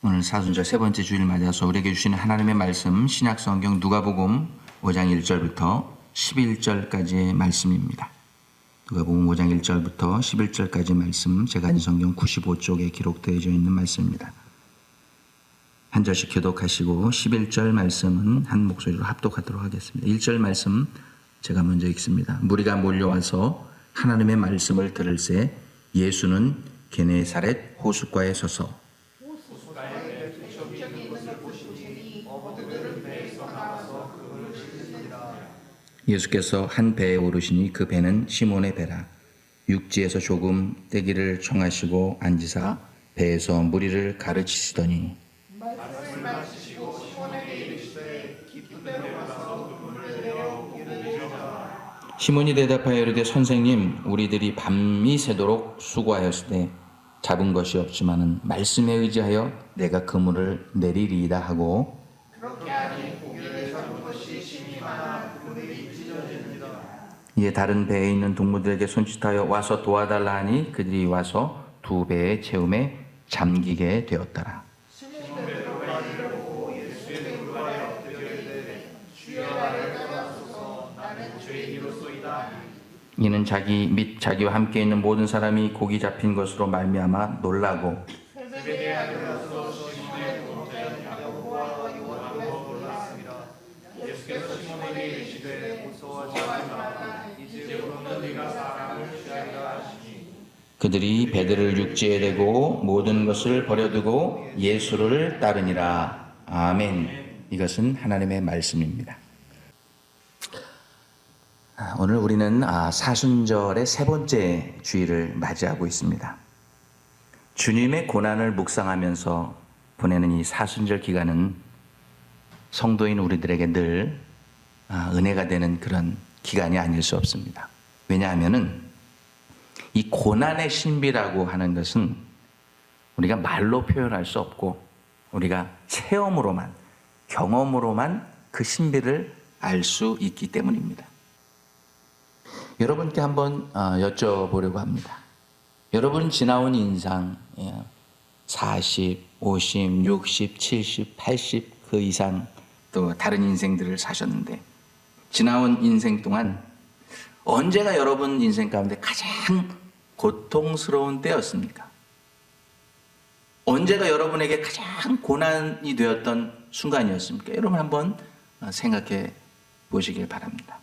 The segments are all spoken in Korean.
오늘 사순절 세 번째 주일 맞아서 우리에게 주시는 하나님의 말씀 신약성경 누가복음 5장 1절부터 11절까지의 말씀입니다. 누가복음 5장 1절부터 11절까지 말씀, 제가 가진 성경 95쪽에 기록되어 있는 말씀입니다. 한 절씩 교독하시고 11절 말씀은 한 목소리로 합독하도록 하겠습니다. 1절 말씀 제가 먼저 읽습니다. 무리가 몰려와서 하나님의 말씀을 들을새 예수는 게네사렛 호숫가에 서서 예수께서 한 배에 오르시니 그 배는 시몬의 배라. 육지에서 조금 떼기를 청하시고 앉으사 배에서 무리를 가르치시더니 시몬이 대답하여 이르되 선생님, 우리들이 밤이 새도록 수고하였으되 잡은 것이 없지만은 말씀에 의지하여 내가 그물을 내리리이다 하고 이에 다른 배에 있는 동무들에게 손짓하여 와서 도와달라 하니 그들이 와서 두 배의 채움에 잠기게 되었더라. 이는 자기 및 자기와 함께 있는 모든 사람이 고기 잡힌 것으로 말미암아 놀라고 그들이 배들을 육지에 대고 모든 것을 버려두고 예수를 따르니라. 아멘. 이것은 하나님의 말씀입니다. 오늘 우리는 사순절의 세 번째 주일을 맞이하고 있습니다. 주님의 고난을 묵상하면서 보내는 이 사순절 기간은 성도인 우리들에게 늘 은혜가 되는 그런 기간이 아닐 수 없습니다. 왜냐하면은 이 고난의 신비라고 하는 것은 우리가 말로 표현할 수 없고 우리가 체험으로만, 경험으로만 그 신비를 알 수 있기 때문입니다. 여러분께 한번 여쭤보려고 합니다. 여러분 지나온 인상 40, 50, 60, 70, 80 그 이상 또 다른 인생들을 사셨는데 지나온 인생 동안 언제가 여러분 인생 가운데 가장 고통스러운 때였습니까? 언제가 여러분에게 가장 고난이 되었던 순간이었습니까? 여러분 한번 생각해 보시길 바랍니다.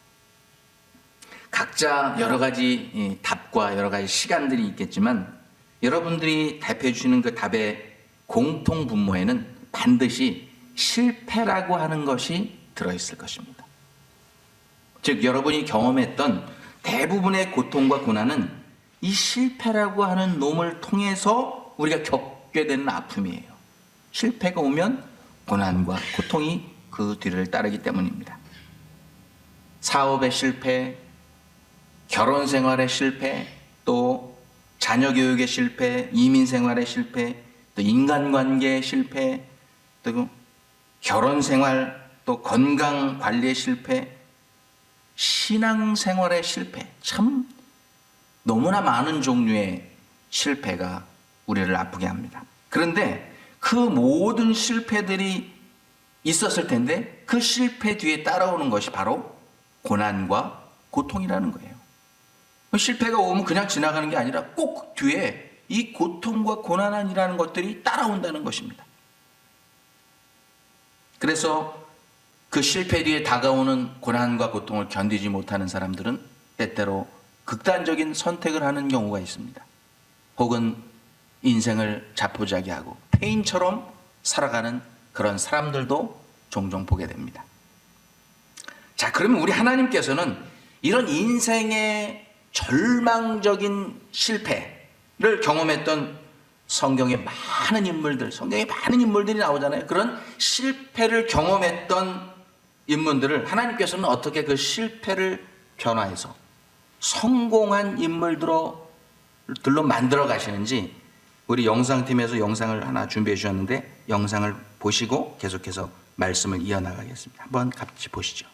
각자 여러 가지 답과 여러 가지 시간들이 있겠지만 여러분들이 답해 주시는 그 답의 공통 분모에는 반드시 실패라고 하는 것이 들어있을 것입니다. 즉 여러분이 경험했던 대부분의 고통과 고난은 이 실패라고 하는 놈을 통해서 우리가 겪게 되는 아픔이에요. 실패가 오면 고난과 고통이 그 뒤를 따르기 때문입니다. 사업의 실패, 결혼 생활의 실패, 또 자녀 교육의 실패, 이민 생활의 실패, 또 인간관계의 실패, 또 결혼 생활, 또 건강 관리의 실패, 신앙 생활의 실패, 참 너무나 많은 종류의 실패가 우리를 아프게 합니다. 그런데 그 모든 실패들이 있었을 텐데 그 실패 뒤에 따라오는 것이 바로 고난과 고통이라는 거예요. 실패가 오면 그냥 지나가는 게 아니라 꼭 뒤에 이 고통과 고난이라는 것들이 따라온다는 것입니다. 그래서 그 실패 뒤에 다가오는 고난과 고통을 견디지 못하는 사람들은 때때로 극단적인 선택을 하는 경우가 있습니다. 혹은 인생을 자포자기하고 폐인처럼 살아가는 그런 사람들도 종종 보게 됩니다. 자, 그러면 우리 하나님께서는 이런 인생의 절망적인 실패를 경험했던 성경에 많은 인물들이 나오잖아요. 그런 실패를 경험했던 인물들을 하나님께서는 어떻게 그 실패를 변화해서 성공한 인물들로 만들어 가시는지 우리 영상팀에서 영상을 하나 준비해 주셨는데 영상을 보시고 계속해서 말씀을 이어나가겠습니다. 한번 같이 보시죠.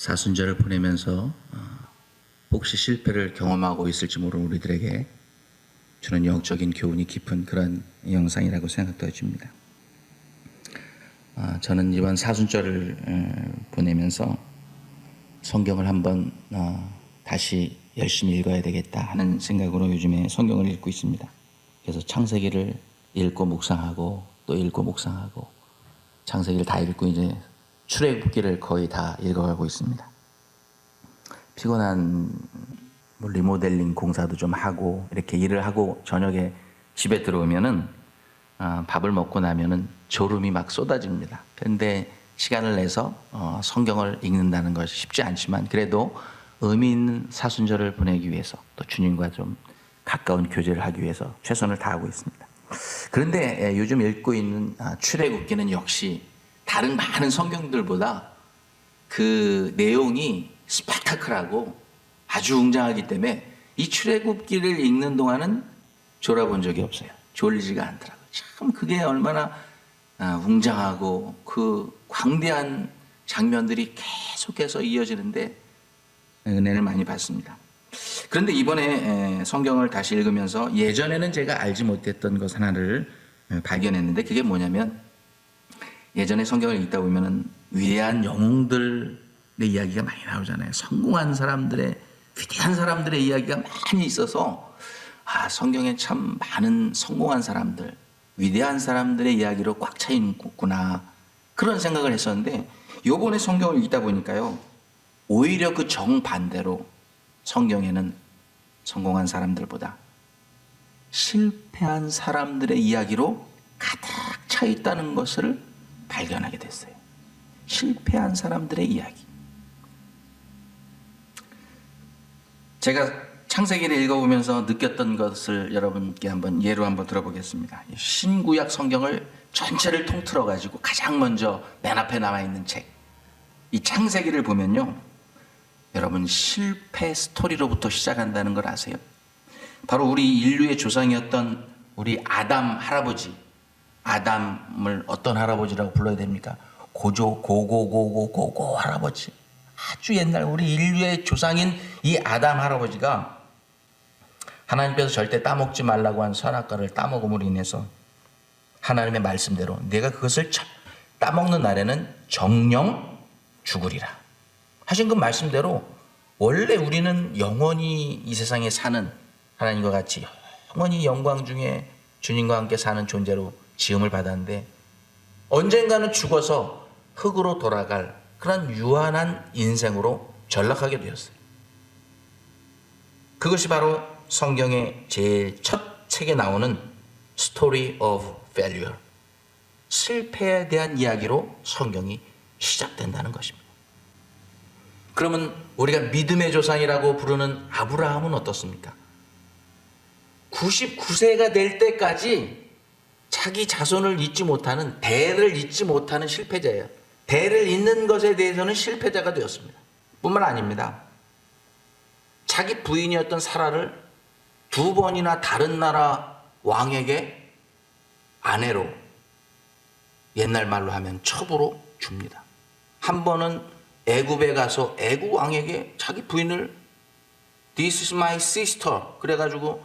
사순절을 보내면서 혹시 실패를 경험하고 있을지 모르는 우리들에게 주는 영적인 교훈이 깊은 그런 영상이라고 생각되어집니다. 저는 이번 사순절을 보내면서 성경을 한번 다시 열심히 읽어야 되겠다 하는 생각으로 요즘에 성경을 읽고 있습니다. 그래서 창세기를 읽고 묵상하고 또 읽고 묵상하고 창세기를 다 읽고 이제 출애굽기를 거의 다 읽어가고 있습니다. 피곤한 리모델링 공사도 좀 하고 이렇게 일을 하고 저녁에 집에 들어오면은 밥을 먹고 나면은 졸음이 막 쏟아집니다. 그런데 시간을 내서 성경을 읽는다는 것이 쉽지 않지만 그래도 의미 있는 사순절을 보내기 위해서 또 주님과 좀 가까운 교제를 하기 위해서 최선을 다하고 있습니다. 그런데 요즘 읽고 있는 출애굽기는 역시 다른 많은 성경들보다 그 내용이 스펙타클하고 아주 웅장하기 때문에 이 출애굽기를 읽는 동안은 졸아본 적이 없어요. 졸리지가 않더라고요. 참 그게 얼마나 웅장하고 그 광대한 장면들이 계속해서 이어지는데 은혜를 많이 받습니다. 그런데 이번에 성경을 다시 읽으면서 예전에는 제가 알지 못했던 것 하나를 발견했는데 그게 뭐냐면 예전에 성경을 읽다 보면은 위대한 영웅들의 이야기가 많이 나오잖아요. 성공한 사람들의 위대한 사람들의 이야기가 많이 있어서 성경에 참 많은 성공한 사람들, 위대한 사람들의 이야기로 꽉 차 있구나 그런 생각을 했었는데 요번에 성경을 읽다 보니까요 오히려 그 정반대로 성경에는 성공한 사람들보다 실패한 사람들의 이야기로 가득 차 있다는 것을 발견하게 됐어요. 실패한 사람들의 이야기. 제가 창세기를 읽어보면서 느꼈던 것을 여러분께 예로 한번 들어보겠습니다. 신구약 성경을 전체를 통틀어 가지고 가장 먼저 맨 앞에 나와 있는 책, 이 창세기를 보면요, 여러분 실패 스토리로부터 시작한다는 걸 아세요? 바로 우리 인류의 조상이었던 우리 아담 할아버지, 아담을 어떤 할아버지라고 불러야 됩니까? 고고 할아버지. 아주 옛날 우리 인류의 조상인 이 아담 할아버지가 하나님께서 절대 따먹지 말라고 한 선악과를 따먹음으로 인해서 하나님의 말씀대로 내가 그것을 따먹는 날에는 정령 죽으리라 하신 그 말씀대로 원래 우리는 영원히 이 세상에 사는 하나님과 같이 영원히 영광 중에 주님과 함께 사는 존재로 지음을 받았는데 언젠가는 죽어서 흙으로 돌아갈 그런 유한한 인생으로 전락하게 되었어요. 그것이 바로 성경의 제일 첫 책에 나오는 Story of Failure, 실패에 대한 이야기로 성경이 시작된다는 것입니다. 그러면 우리가 믿음의 조상이라고 부르는 아브라함은 어떻습니까? 99세가 될 때까지 자기 자손을 잇지 못하는, 대를 잇지 못하는 실패자예요. 대를 잇는 것에 대해서는 실패자가 되었습니다. 뿐만 아닙니다. 자기 부인이었던 사라를 2번이나 다른 나라 왕에게 아내로, 옛날 말로 하면 첩으로 줍니다. 한 번은 애굽에 가서 애굽 왕에게 자기 부인을 This is my sister 그래가지고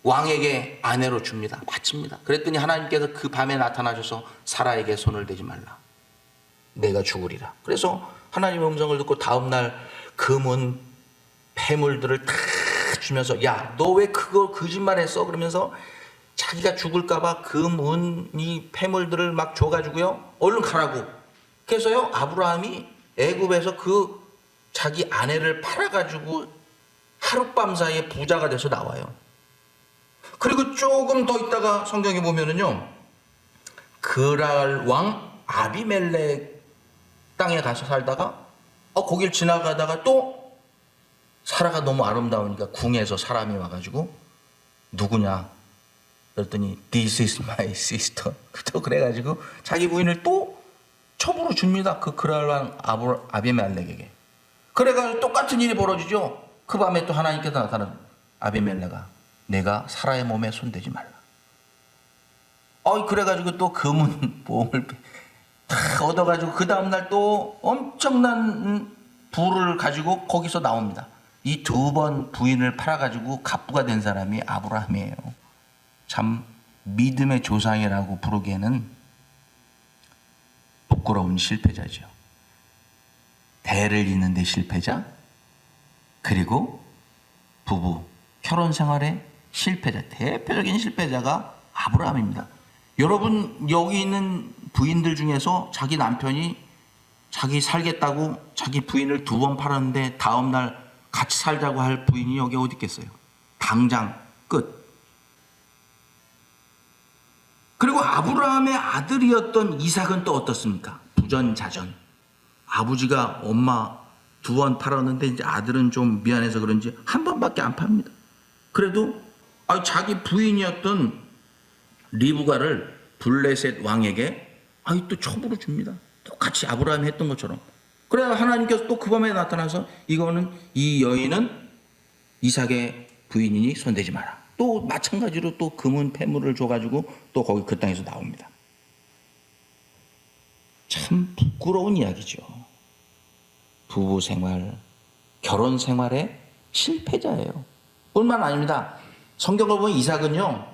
왕에게 아내로 줍니다. 바칩니다. 그랬더니 하나님께서 그 밤에 나타나셔서 사라에게 손을 대지 말라. 내가 죽으리라. 그래서 하나님의 음성을 듣고 다음날 금은 폐물들을 다 주면서 야, 너 왜 그거 거짓말했어? 그러면서 자기가 죽을까봐 금은이 폐물들을 막 줘가지고요. 얼른 가라고. 그래서요, 아브라함이 애굽에서 그 자기 아내를 팔아가지고 하룻밤 사이에 부자가 돼서 나와요. 그리고 조금 더 있다가 성경에 보면은요, 그랄 왕 아비멜렉 땅에 가서 살다가 거길 지나가다가 또 사라가 너무 아름다우니까 궁에서 사람이 와가지고 누구냐 그랬더니 This is my sister. 또 그래가지고 자기 부인을 또 첩으로 줍니다. 그 그랄 왕 아비멜렉에게. 그래가지고 똑같은 일이 벌어지죠. 그 밤에 또 하나님께서 나타난 아비멜렉아, 내가 사라의 몸에 손대지 말라. 그래가지고 또 금은 보험을 다 얻어가지고 그 다음날 또 엄청난 부를 가지고 거기서 나옵니다. 이 2번 부인을 팔아가지고 갑부가 된 사람이 아브라함이에요. 참 믿음의 조상이라고 부르기에는 부끄러운 실패자죠. 대를 잇는데 실패자, 그리고 부부 결혼 생활의 실패자, 대표적인 실패자가 아브라함입니다. 여러분, 여기 있는 부인들 중에서 자기 남편이 자기 살겠다고 자기 부인을 2번 팔았는데 다음날 같이 살자고 할 부인이 여기 어디 있겠어요? 당장 끝. 그리고 아브라함의 아들이었던 이삭은 또 어떻습니까? 부전자전. 아버지가 엄마 2번 팔았는데 이제 아들은 좀 미안해서 그런지 한 번밖에 안 팝니다. 그래도 자기 부인이었던 리브가를 블레셋 왕에게 또 첩으로 줍니다. 똑같이 아브라함이 했던 것처럼. 그래야 하나님께서 또 그 밤에 나타나서 이거는 이 여인은 이삭의 부인이니 손대지 마라. 또 마찬가지로 또 금은 폐물을 줘가지고 또 거기 그 땅에서 나옵니다. 참 부끄러운 이야기죠. 부부 생활, 결혼 생활의 실패자예요. 뿐만 아닙니다. 성경을 보면 이삭은요,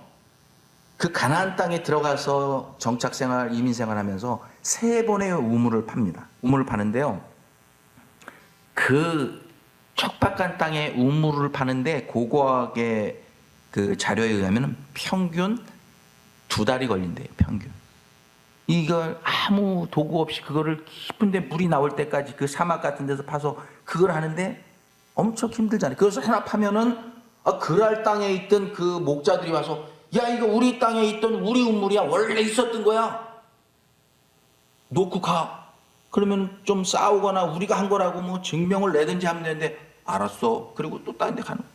그 가나안 땅에 들어가서 정착 생활, 이민 생활하면서 3번의 우물을 팝니다. 우물을 파는데요, 그 척박한 땅에 우물을 파는데 고고하게 그 자료에 의하면 평균 2달이 걸린대요. 평균. 이걸 아무 도구 없이 그거를 깊은데 물이 나올 때까지 그 사막 같은 데서 파서 그걸 하는데 엄청 힘들잖아요. 그래서 하나 파면은 그랄 땅에 있던 그 목자들이 와서 야, 이거 우리 땅에 있던 우리 우물이야. 원래 있었던 거야. 놓고 가. 그러면 좀 싸우거나 우리가 한 거라고 뭐 증명을 내든지 하면 되는데 알았어. 그리고 또 다른 데 가는 거야.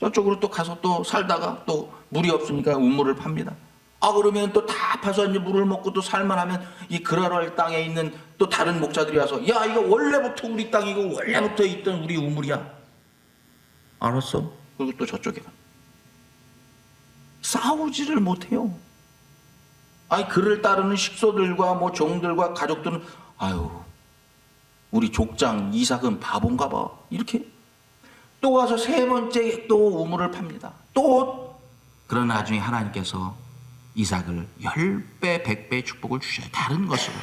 저쪽으로 또 가서 또 살다가 또 물이 없으니까 우물을 팝니다. 그러면 또 다 파서 이제 물을 먹고 또 살만하면 이 그랄 땅에 있는 또 다른 목자들이 와서 야, 이거 원래부터 우리 땅이고 원래부터 있던 우리 우물이야. 알았어. 그리고 또 저쪽에 가. 싸우지를 못해요. 그를 따르는 식소들과 뭐 종들과 가족들은 우리 족장 이삭은 바본가 봐. 이렇게 또 와서 3번째 또 우물을 팝니다. 그러나 나중에 하나님께서 이삭을 10배, 100배의 축복을 주셔요. 다른 것으로.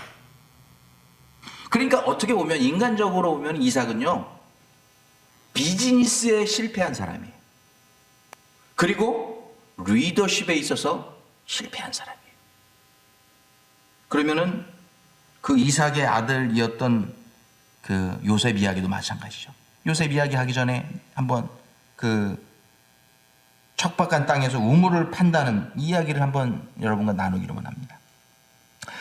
그러니까 어떻게 보면 인간적으로 보면 이삭은요, 비즈니스에 실패한 사람이에요. 그리고 리더십에 있어서 실패한 사람이에요. 그러면은 그 이삭의 아들이었던 그 요셉 이야기도 마찬가지죠. 요셉 이야기 하기 전에 한번 그 척박한 땅에서 우물을 판다는 이야기를 한번 여러분과 나누기로만 합니다.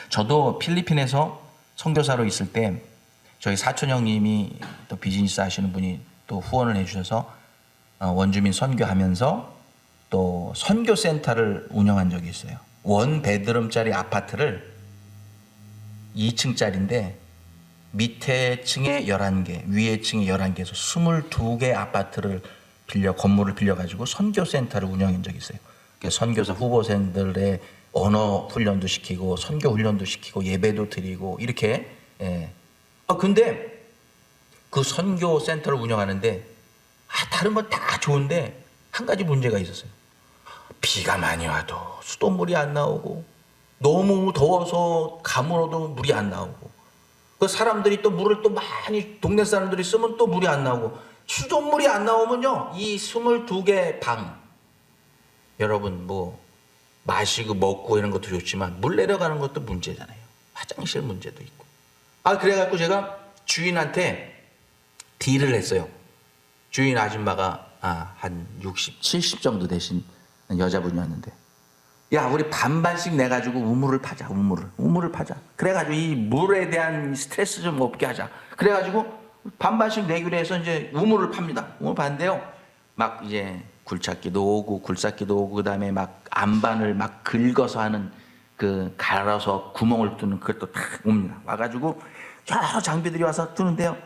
저도 필리핀에서 선교사로 있을 때 저희 사촌 형님이 또 비즈니스 하시는 분이 또 후원을 해주셔서 원주민 선교하면서 또 선교센터를 운영한 적이 있어요. 1베드룸짜리 아파트를 2층짜리인데 밑에 층에 11개, 위에 층에 11개에서 22개 아파트를 건물을 빌려가지고 선교센터를 운영한 적이 있어요. 선교사 후보생들의 언어 훈련도 시키고 선교 훈련도 시키고 예배도 드리고 이렇게. 근데 그 선교센터를 운영하는데 다른 건 다 좋은데 한 가지 문제가 있었어요. 비가 많이 와도 수돗물이 안 나오고 너무 더워서 가물어도 물이 안 나오고 그 사람들이 또 물을 또 많이 동네 사람들이 쓰면 또 물이 안 나오고 수돗물이 안 나오면요, 이 22개 방, 여러분 뭐 마시고 먹고 이런 것도 좋지만 물 내려가는 것도 문제잖아요. 화장실 문제도 있고. 그래갖고 제가 주인한테 딜을 했어요. 주인 아줌마가 한 60, 70 정도 되신 여자분이었는데, 야, 우리 반반씩 내가지고 우물을 파자. 우물을 파자. 그래가지고 이 물에 대한 스트레스 좀 없게 하자. 그래가지고 반반씩 내기로 해서 이제 우물을 팝니다. 우물 파는데요, 막 이제 굴착기도 오고 굴삭기도 오고 그다음에 막 안반을 막 긁어서 하는 그 갈아서 구멍을 뚫는 그것도 다 옵니다. 와가지고 여러 장비들이 와서 뚫는데요,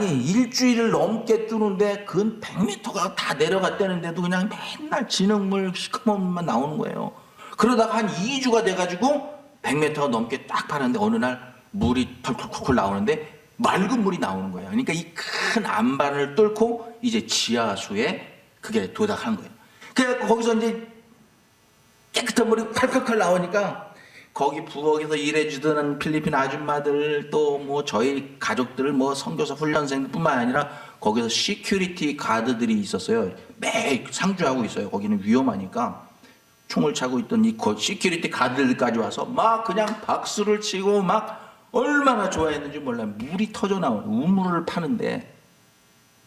일주일을 넘게 뚫는데 근 100m가 다 내려갔다는데도 그냥 맨날 진흙물 시커먼 물만 나오는 거예요. 그러다가 한 2주가 돼가지고 100m가 넘게 딱 파는데 어느 날 물이 펄펄펄 나오는데 맑은 물이 나오는 거예요. 그러니까 이 큰 안반을 뚫고 이제 지하수에 그게 도달하는 거예요. 그래서 거기서 이제 깨끗한 물이 펄펄펄 나오니까 거기 부엌에서 일해주던 필리핀 아줌마들 또 뭐 저희 가족들 뭐 선교사 훈련생뿐만 아니라 거기서 시큐리티 가드들이 있었어요. 매일 상주하고 있어요. 거기는 위험하니까 총을 차고 있던 이 시큐리티 가드들까지 와서 막 그냥 박수를 치고 막 얼마나 좋아했는지 몰라요. 물이 터져 나오는 우물을 파는데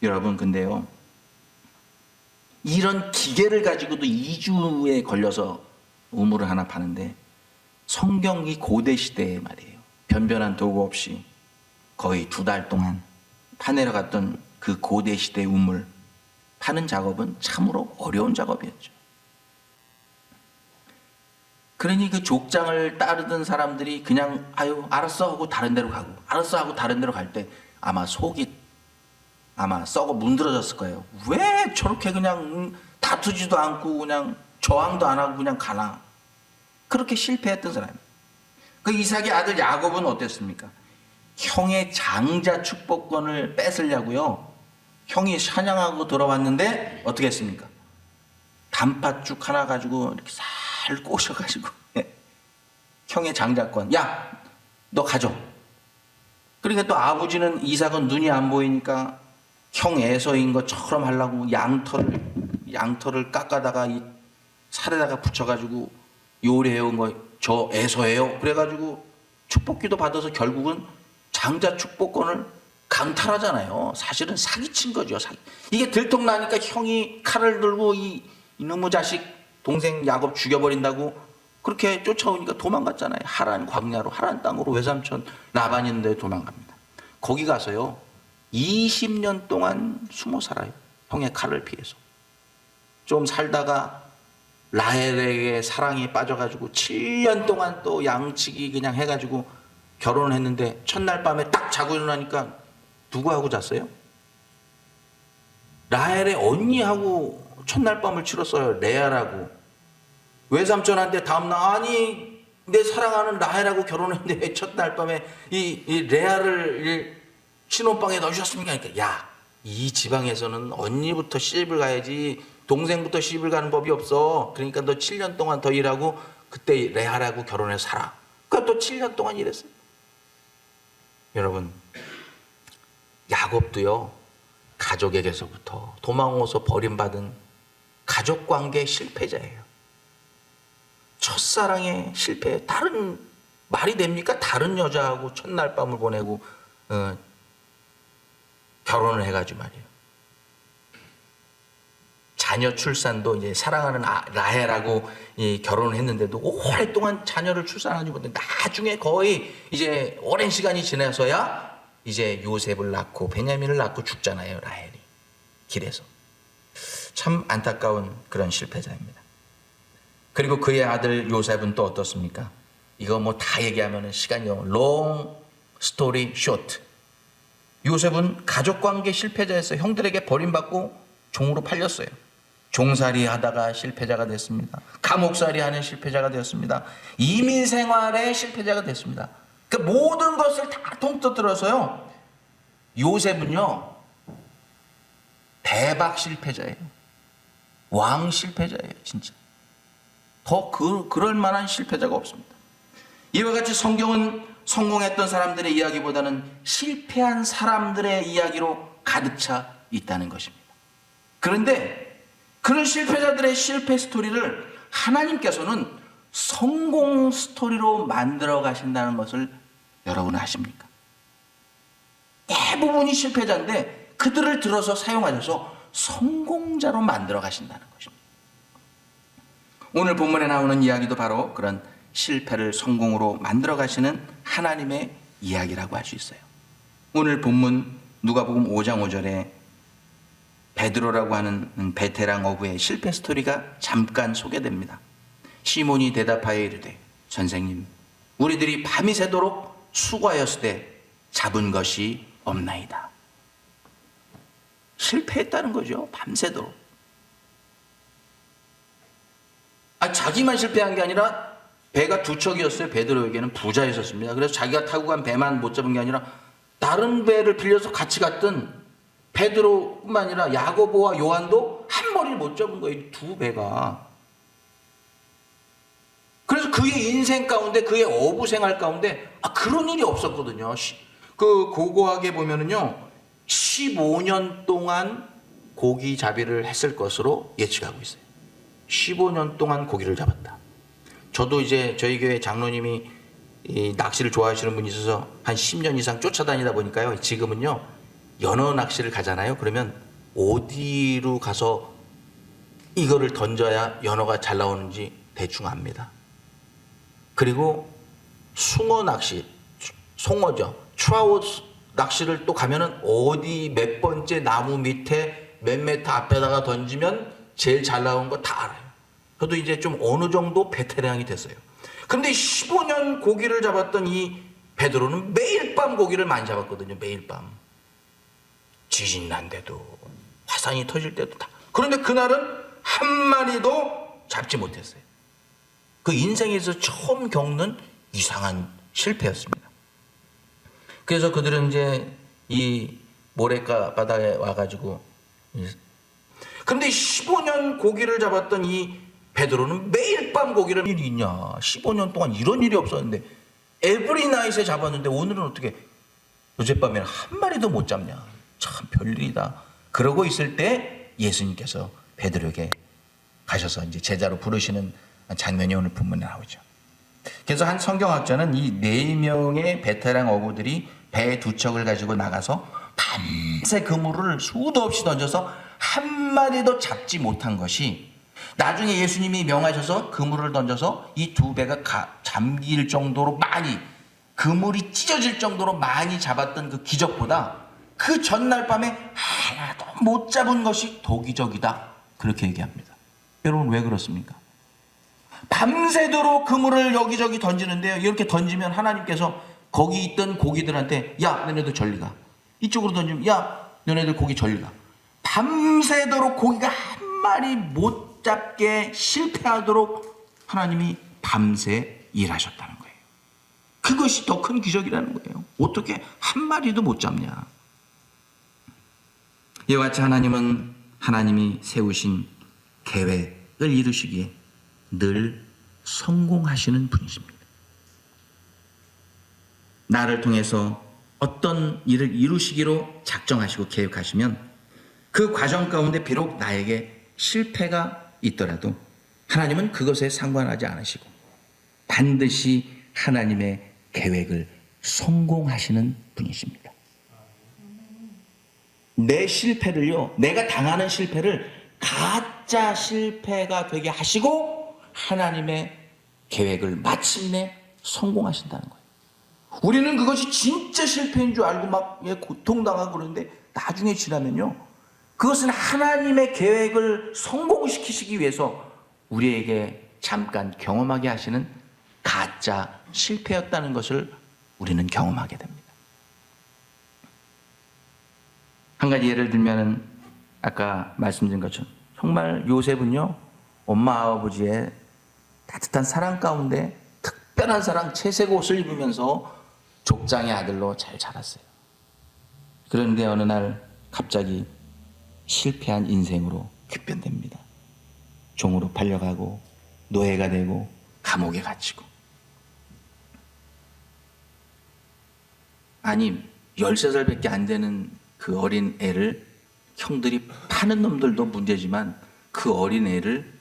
여러분 근데요 이런 기계를 가지고도 2주에 걸려서 우물을 하나 파는데 성경이 고대 시대에 말이에요. 변변한 도구 없이 거의 2달 동안 파내려갔던 그 고대 시대 우물 파는 작업은 참으로 어려운 작업이었죠. 그러니 그 족장을 따르던 사람들이 그냥 아유 알았어 하고 다른 데로 가고 알았어 하고 다른 데로 갈 때 아마 속이 아마 썩어 문드러졌을 거예요. 왜 저렇게 그냥 다투지도 않고 그냥 저항도 안 하고 그냥 가나. 그렇게 실패했던 사람이에요. 그 이삭의 아들 야곱은 어땠습니까? 형의 장자 축복권을 뺏으려고요. 형이 사냥하고 돌아왔는데 어떻게 했습니까? 단팥죽 하나 가지고 이렇게 살 꼬셔가지고 형의 장자권 야 너 가져. 그러니까 또 아버지는 이삭은 눈이 안 보이니까 형 에서인 것처럼 하려고 양털을 깎아다가 이 살에다가 붙여가지고 요리해온 거 저 에서예요. 그래가지고 축복기도 받아서 결국은 장자 축복권을 강탈하잖아요. 사실은 사기친 거죠. 이게 들통나니까 형이 칼을 들고 이놈의 자식 동생 야곱 죽여버린다고 그렇게 쫓아오니까 도망갔잖아요. 하란 광야로 하란 땅으로 외삼촌 라반이 있는데 도망갑니다. 거기 가서요 20년 동안 숨어 살아요. 형의 칼을 피해서. 좀 살다가 라헬에게 사랑에 빠져가지고 7년 동안 또 양치기 그냥 해가지고 결혼을 했는데 첫날 밤에 딱 자고 일어나니까 누구하고 잤어요? 라헬의 언니하고 첫날 밤을 치렀어요. 레아라고. 외삼촌한테 다음날 아니 내 사랑하는 라헬하고 결혼했는데 왜 첫날 밤에 이 레아를 신혼방에 넣으셨습니까? 그러니까 야 이 지방에서는 언니부터 시집을 가야지 동생부터 시집을 가는 법이 없어. 그러니까 너 7년 동안 더 일하고 그때 레아라고 결혼해서 살아. 그러니까 또 7년 동안 일했어요. 여러분 야곱도요 가족에게서부터 도망오서 버림받은 가족관계 실패자예요. 첫사랑의 실패. 다른 말이 됩니까? 다른 여자하고 첫날 밤을 보내고 결혼을 해가지고 말이에요. 자녀 출산도 이제 사랑하는 라헬하고 결혼을 했는데도 오랫동안 자녀를 출산하지 못해 나중에 거의 이제 오랜 시간이 지나서야 이제 요셉을 낳고 베냐민을 낳고 죽잖아요. 라헬이 길에서. 참 안타까운 그런 실패자입니다. 그리고 그의 아들 요셉은 또 어떻습니까? 이거 뭐 다 얘기하면 시간이 long story short. 요셉은 가족관계 실패자에서 형들에게 버림받고 종으로 팔렸어요. 종살이 하다가 실패자가 됐습니다. 감옥살이 하는 실패자가 되었습니다. 이민 생활의 실패자가 됐습니다. 그 모든 것을 다 통틀어서요. 요셉은요. 대박 실패자예요. 왕 실패자예요. 진짜. 더 그럴 만한 실패자가 없습니다. 이와 같이 성경은 성공했던 사람들의 이야기보다는 실패한 사람들의 이야기로 가득 차 있다는 것입니다. 그런데 그런 실패자들의 실패 스토리를 하나님께서는 성공 스토리로 만들어 가신다는 것을 여러분은 아십니까? 대부분이 실패자인데 그들을 들어서 사용하셔서 성공자로 만들어 가신다는 것입니다. 오늘 본문에 나오는 이야기도 바로 그런 실패를 성공으로 만들어 가시는 하나님의 이야기라고 할 수 있어요. 오늘 본문 누가복음 5장 5절에 베드로라고 하는 베테랑 어부의 실패 스토리가 잠깐 소개됩니다. 시몬이 대답하여 이르되 선생님 우리들이 밤이 새도록 수고하였으되 잡은 것이 없나이다. 실패했다는 거죠. 밤새도록. 자기만 실패한 게 아니라 배가 두 척이었어요. 베드로에게는 부자였었습니다. 그래서 자기가 타고 간 배만 못 잡은 게 아니라 다른 배를 빌려서 같이 갔던 베드로뿐만 아니라 야고보와 요한도 한 머리를 못 잡은 거예요. 두 배가. 그래서 그의 인생 가운데, 그의 어부 생활 가운데 그런 일이 없었거든요. 그 고고하게 보면은요, 15년 동안 고기잡이를 했을 것으로 예측하고 있어요. 15년 동안 고기를 잡았다. 저도 이제 저희 교회 장로님이 이 낚시를 좋아하시는 분이 있어서 한 10년 이상 쫓아다니다 보니까요, 지금은요 연어 낚시를 가잖아요. 그러면 어디로 가서 이거를 던져야 연어가 잘 나오는지 대충 압니다. 그리고 숭어 낚시, 송어죠, 트라우트 낚시를 또 가면은 어디 몇 번째 나무 밑에 몇 메터 앞에다가 던지면 제일 잘 나온 거 다 알아요. 저도 이제 좀 어느 정도 베테랑이 됐어요. 근데 15년 고기를 잡았던 이 베드로는 매일 밤 고기를 많이 잡았거든요. 매일 밤. 지진 난데도, 화산이 터질 때도 다. 그런데 그날은 한 마리도 잡지 못했어요. 그 인생에서 처음 겪는 이상한 실패였습니다. 그래서 그들은 이제 이 모래가 바다에 와가지고, 근데 15년 고기를 잡았던 이 베드로는 매일 밤 고기를 일이 있냐? 15년 동안 이런 일이 없었는데 에브리 나잇에 잡았는데 오늘은 어떻게 어젯밤에는 한 마리도 못 잡냐? 참 별일이다. 그러고 있을 때 예수님께서 베드로에게 가셔서 이제 제자로 부르시는 장면이 오늘 본문에 나오죠. 그래서 한 성경학자는 이 4명의 베테랑 어부들이 배 두 척을 가지고 나가서 밤새 그물을 수도 없이 던져서 한 마리도 잡지 못한 것이, 나중에 예수님이 명하셔서 그물을 던져서 이 두 배가 잠길 정도로 많이, 그물이 찢어질 정도로 많이 잡았던 그 기적보다 그 전날 밤에 하나도 못 잡은 것이 더 기적이다, 그렇게 얘기합니다. 여러분 왜 그렇습니까? 밤새도록 그물을 여기저기 던지는데요, 이렇게 던지면 하나님께서 거기 있던 고기들한테 야 너네들 저리 가, 이쪽으로 던지면 야 너네들 고기 저리 가. 밤새도록 고기가 한 마리 못 잡게 실패하도록 하나님이 밤새 일하셨다는 거예요. 그것이 더 큰 기적이라는 거예요. 어떻게 한 마리도 못 잡냐. 이와 같이 하나님은 하나님이 세우신 계획을 이루시기에 늘 성공하시는 분이십니다. 나를 통해서 어떤 일을 이루시기로 작정하시고 계획하시면 그 과정 가운데 비록 나에게 실패가 있더라도 하나님은 그것에 상관하지 않으시고 반드시 하나님의 계획을 성공하시는 분이십니다. 내 실패를요, 내가 당하는 실패를 가짜 실패가 되게 하시고 하나님의 계획을 마침내 성공하신다는 거예요. 우리는 그것이 진짜 실패인 줄 알고 막 고통당하고 그러는데 나중에 지나면요, 그것은 하나님의 계획을 성공시키시기 위해서 우리에게 잠깐 경험하게 하시는 가짜 실패였다는 것을 우리는 경험하게 됩니다. 한 가지 예를 들면 아까 말씀드린 것처럼 정말 요셉은요, 엄마 아버지의 따뜻한 사랑 가운데 특별한 사랑, 채색 옷을 입으면서 족장의 아들로 잘 자랐어요. 그런데 어느 날 갑자기 실패한 인생으로 퀴변됩니다. 종으로 팔려가고 노예가 되고 감옥에 갇히고. 아니 13살밖에 안 되는 그 어린 애를 형들이 파는 놈들도 문제지만 그 어린 애를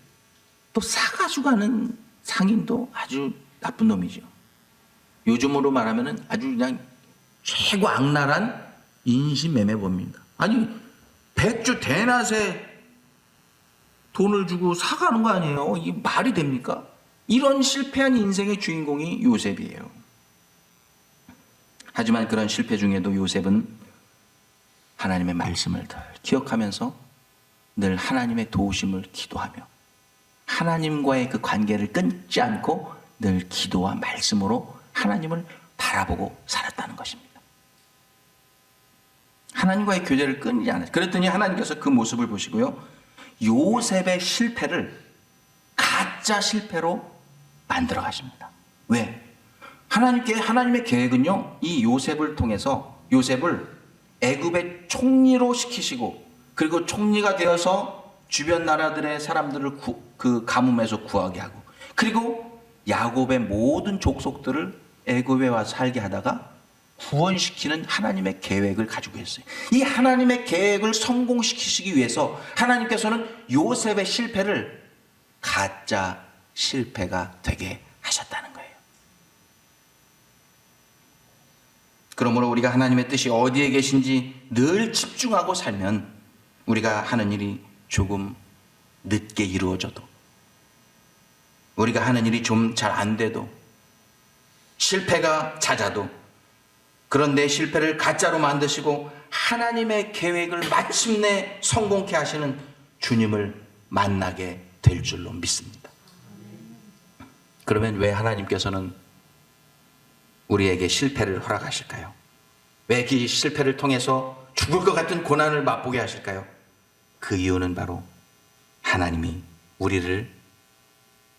또 사가지고 가는 상인도 아주 나쁜 놈이죠. 요즘으로 말하면 아주 그냥 최고 악랄한 인신매매범입니다. 아니 백주 대낮에 돈을 주고 사가는 거 아니에요? 이게 말이 됩니까? 이런 실패한 인생의 주인공이 요셉이에요. 하지만 그런 실패 중에도 요셉은 하나님의 말씀을 늘 기억하면서 늘 하나님의 도우심을 기도하며 하나님과의 그 관계를 끊지 않고 늘 기도와 말씀으로 하나님을 바라보고 살았다는 것입니다. 하나님과의 교제를 끊지 않았어요. 그랬더니 하나님께서 그 모습을 보시고요, 요셉의 실패를 가짜 실패로 만들어 가십니다. 왜? 하나님의 계획은요, 이 요셉을 통해서 요셉을 애굽의 총리로 시키시고, 그리고 총리가 되어서 주변 나라들의 사람들을 그 가뭄에서 구하게 하고, 그리고 야곱의 모든 족속들을 애굽에 와서 살게 하다가 구원시키는 하나님의 계획을 가지고 있어요. 이 하나님의 계획을 성공시키시기 위해서 하나님께서는 요셉의 실패를 가짜 실패가 되게 하셨다는 거예요. 그러므로 우리가 하나님의 뜻이 어디에 계신지 늘 집중하고 살면 우리가 하는 일이 조금 늦게 이루어져도, 우리가 하는 일이 좀 잘 안 돼도, 실패가 잦아도, 그런데 실패를 가짜로 만드시고 하나님의 계획을 마침내 성공케 하시는 주님을 만나게 될 줄로 믿습니다. 그러면 왜 하나님께서는 우리에게 실패를 허락하실까요? 왜 그 실패를 통해서 죽을 것 같은 고난을 맛보게 하실까요? 그 이유는 바로 하나님이 우리를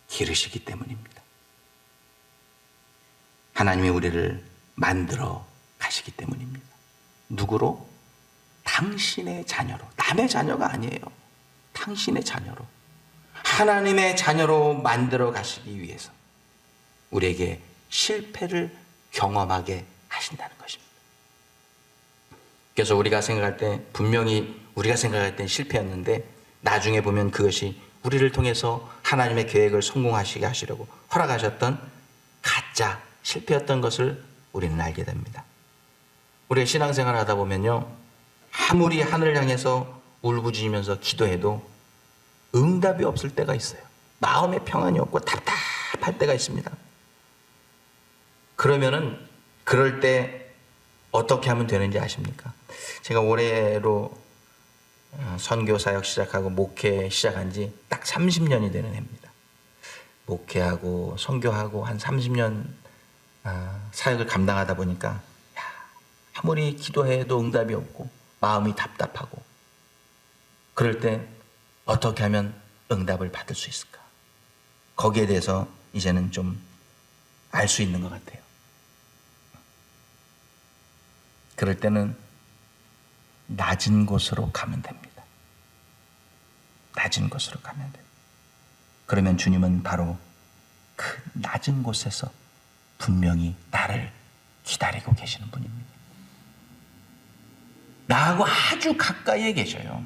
기르시기 때문입니다. 하나님이 우리를 만들어 가시기 때문입니다. 누구로? 당신의 자녀로. 남의 자녀가 아니에요. 당신의 자녀로, 하나님의 자녀로 만들어 가시기 위해서 우리에게 실패를 경험하게 하신다는 것입니다. 그래서 우리가 생각할 때, 분명히 우리가 생각할 때 실패였는데 나중에 보면 그것이 우리를 통해서 하나님의 계획을 성공하시게 하시려고 허락하셨던 가짜 실패였던 것을 우리는 알게 됩니다. 우리가 신앙생활을 하다 보면요, 아무리 하늘을 향해서 울부짖으면서 기도해도 응답이 없을 때가 있어요. 마음의 평안이 없고 답답할 때가 있습니다. 그럴 때 어떻게 하면 되는지 아십니까? 제가 올해로 선교사역 시작하고 목회 시작한 지 딱 30년이 되는 해입니다. 목회하고 선교하고 한 30년 사역을 감당하다 보니까 아무리 기도해도 응답이 없고 마음이 답답하고, 그럴 때 어떻게 하면 응답을 받을 수 있을까? 거기에 대해서 이제는 좀 알 수 있는 것 같아요. 그럴 때는 낮은 곳으로 가면 됩니다. 낮은 곳으로 가면 돼요. 그러면 주님은 바로 그 낮은 곳에서 분명히 나를 기다리고 계시는 분입니다. 나하고 아주 가까이에 계셔요.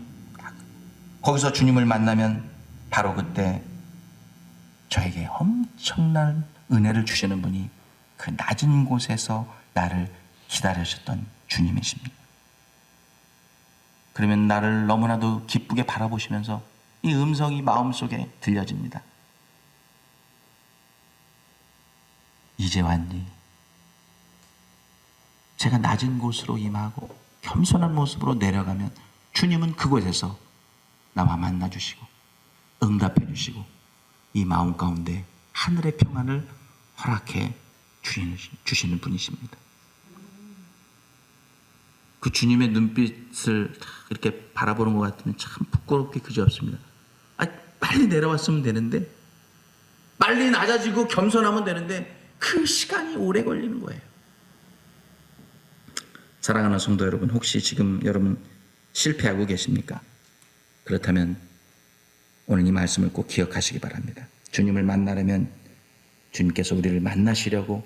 거기서 주님을 만나면 바로 그때 저에게 엄청난 은혜를 주시는 분이 그 낮은 곳에서 나를 기다리셨던 주님이십니다. 그러면 나를 너무나도 기쁘게 바라보시면서 이 음성이 마음속에 들려집니다. 이제 왔니? 제가 낮은 곳으로 임하고 겸손한 모습으로 내려가면 주님은 그곳에서 나와 만나주시고 응답해 주시고 이 마음 가운데 하늘의 평안을 허락해 주시는 분이십니다. 그 주님의 눈빛을 이렇게 바라보는 것 같으면 참 부끄럽게 그지없습니다. 빨리 내려왔으면 되는데, 빨리 낮아지고 겸손하면 되는데 그 시간이 오래 걸리는 거예요. 사랑하는 성도 여러분, 혹시 지금 여러분 실패하고 계십니까? 그렇다면 오늘 이 말씀을 꼭 기억하시기 바랍니다. 주님을 만나려면 주님께서 우리를 만나시려고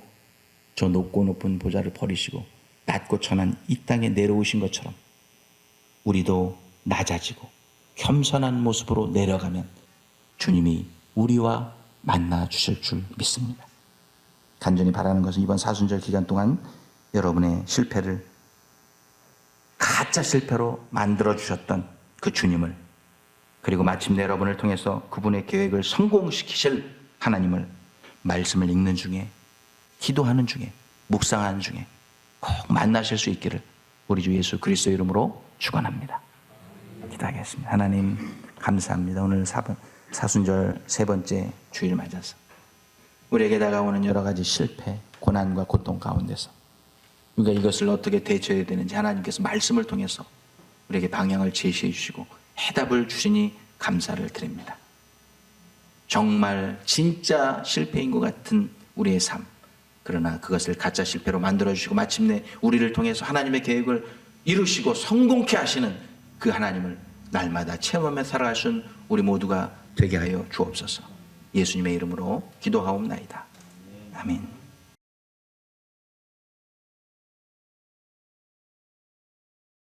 저 높고 높은 보좌를 버리시고 낮고 천한 이 땅에 내려오신 것처럼 우리도 낮아지고 겸손한 모습으로 내려가면 주님이 우리와 만나 주실 줄 믿습니다. 간절히 바라는 것은 이번 사순절 기간 동안 여러분의 실패를 가짜 실패로 만들어 주셨던 그 주님을, 그리고 마침내 여러분을 통해서 그분의 계획을 성공시키실 하나님을 말씀을 읽는 중에, 기도하는 중에, 묵상하는 중에 꼭 만나실 수 있기를 우리 주 예수 그리스도 이름으로 축원합니다. 기도하겠습니다. 하나님 감사합니다. 오늘 사순절 세 번째 주일 맞아서 우리에게 다가오는 여러 가지 실패, 고난과 고통 가운데서 우리가 이것을 어떻게 대처해야 되는지 하나님께서 말씀을 통해서 우리에게 방향을 제시해 주시고 해답을 주시니 감사를 드립니다. 정말 진짜 실패인 것 같은 우리의 삶, 그러나 그것을 가짜 실패로 만들어주시고 마침내 우리를 통해서 하나님의 계획을 이루시고 성공케 하시는 그 하나님을 날마다 체험하며 살아갈 수 있는 우리 모두가 되게 하여 주옵소서. 예수님의 이름으로 기도하옵나이다. 아멘.